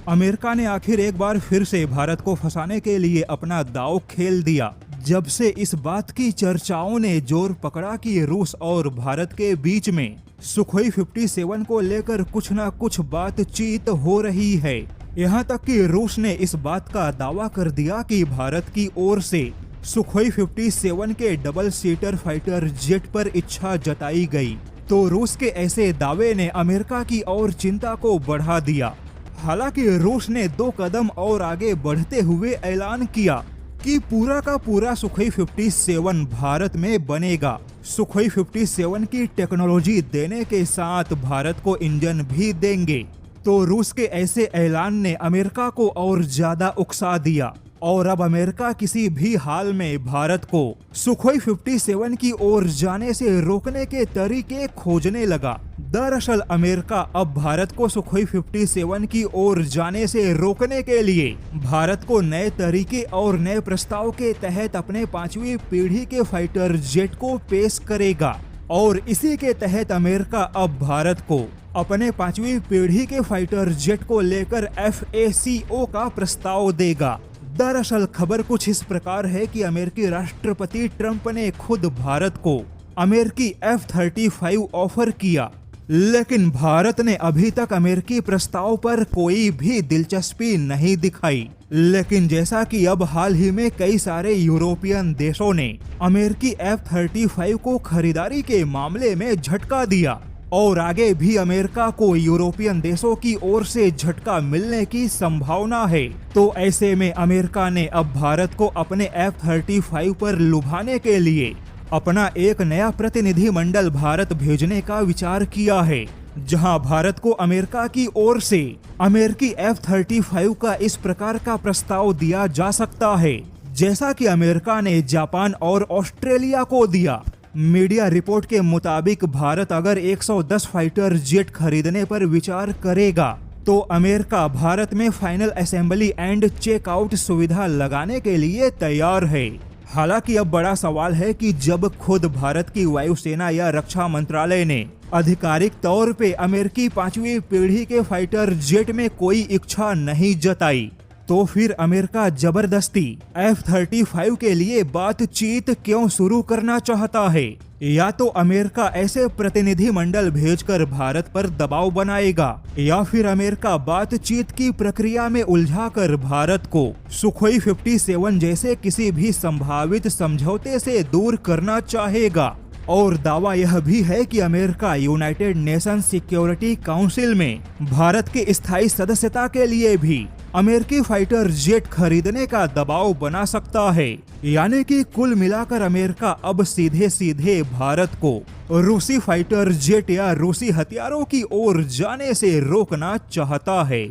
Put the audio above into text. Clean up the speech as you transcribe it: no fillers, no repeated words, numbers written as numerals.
America ने आखिर एक बार फिर से भारत को फंसाने के लिए अपना दांव खेल दिया। जब से इस बात की चर्चाओं ने जोर पकड़ा कि रूस और भारत के बीच में सुखोई 57 को लेकर कुछ न कुछ बातचीत हो रही है। यहाँ तक कि रूस ने इस बात का दावा कर दिया कि भारत की ओर से सुखोई 57 के डबल सीटर फाइटर जेट पर इच्छा जताई गई। तो रूस के ऐसे दावे ने अमेरिका की और चिंता को बढ़ा दिया। हालांकि रूस ने 2 कदम और आगे बढ़ते हुए ऐलान किया कि पूरा का पूरा सुखोई 57 भारत में बनेगा। सुखोई 57 की टेक्नोलॉजी देने के साथ भारत को इंजन भी देंगे। तो रूस के ऐसे ऐलान ने अमेरिका को और ज्यादा उकसा दिया और अब अमेरिका किसी भी हाल में भारत को सुखोई 57 की ओर जाने से रोकने के तरीके खोजने लगा। दरअसल अमेरिका अब भारत को सुखोई 57 की ओर जाने से रोकने के लिए भारत को नए तरीके और नए प्रस्ताव के तहत अपने 5वीं पीढ़ी के फाइटर जेट को पेश करेगा और इसी के तहत अमेरिका अब भारत को अपने 5वीं पीढ़ी के फाइटर जेट को लेकर FACO का प्रस्ताव देगा। दरअसल खबर कुछ इस प्रकार है कि अमेरिकी राष्ट्रपति ट्रंप ने खुद भारत को अमेरिकी F-35 ऑफर किया, लेकिन भारत ने अभी तक अमेरिकी प्रस्ताव पर कोई भी दिलचस्पी नहीं दिखाई। लेकिन जैसा कि अब हाल ही में कई सारे यूरोपियन देशों ने अमेरिकी F-35 को खरीदारी के मामले में झटका दिया और आगे भी अमेरिका को यूरोपियन देशों की ओर से झटका मिलने की संभावना है। तो ऐसे में अमेरिका ने अब भारत को अपने F-35 पर लुभाने के लिए अपना एक नया प्रतिनिधि मंडल भारत भेजने का विचार किया है, जहां भारत को अमेरिका की ओर से अमेरिकी F-35 का इस प्रकार का प्रस्ताव दिया जा सकता है जैसा कि अमेरिका ने जापान और ऑस्ट्रेलिया को दिया। मीडिया रिपोर्ट के मुताबिक भारत अगर 110 फाइटर जेट खरीदने पर विचार करेगा तो अमेरिका भारत में फाइनल असेंबली एंड चेकआउट सुविधा लगाने के लिए तैयार है। हालांकि अब बड़ा सवाल है कि जब खुद भारत की वायुसेना या रक्षा मंत्रालय ने आधिकारिक तौर पे अमेरिकी 5वीं पीढ़ी के फाइटर जेट में कोई इच्छा नहीं जताई, तो फिर अमेरिका जबरदस्ती F-35 के लिए बातचीत क्यों शुरू करना चाहता है? या तो अमेरिका ऐसे प्रतिनिधि मंडल भेजकर भारत पर दबाव बनाएगा या फिर अमेरिका बातचीत की प्रक्रिया में उलझाकर भारत को सुखोई 57 जैसे किसी भी संभावित समझौते से दूर करना चाहेगा। और दावा यह भी है कि America United nation security council में भारत की स्थायी सदस्यता के लिए भी अमेरिकी फाइटर जेट खरीदने का दबाव बना सकता है। यानी कि कुल मिलाकर अमेरिका अब सीधे सीधे भारत को रूसी फाइटर जेट या रूसी हथियारों की ओर जाने से रोकना चाहता है।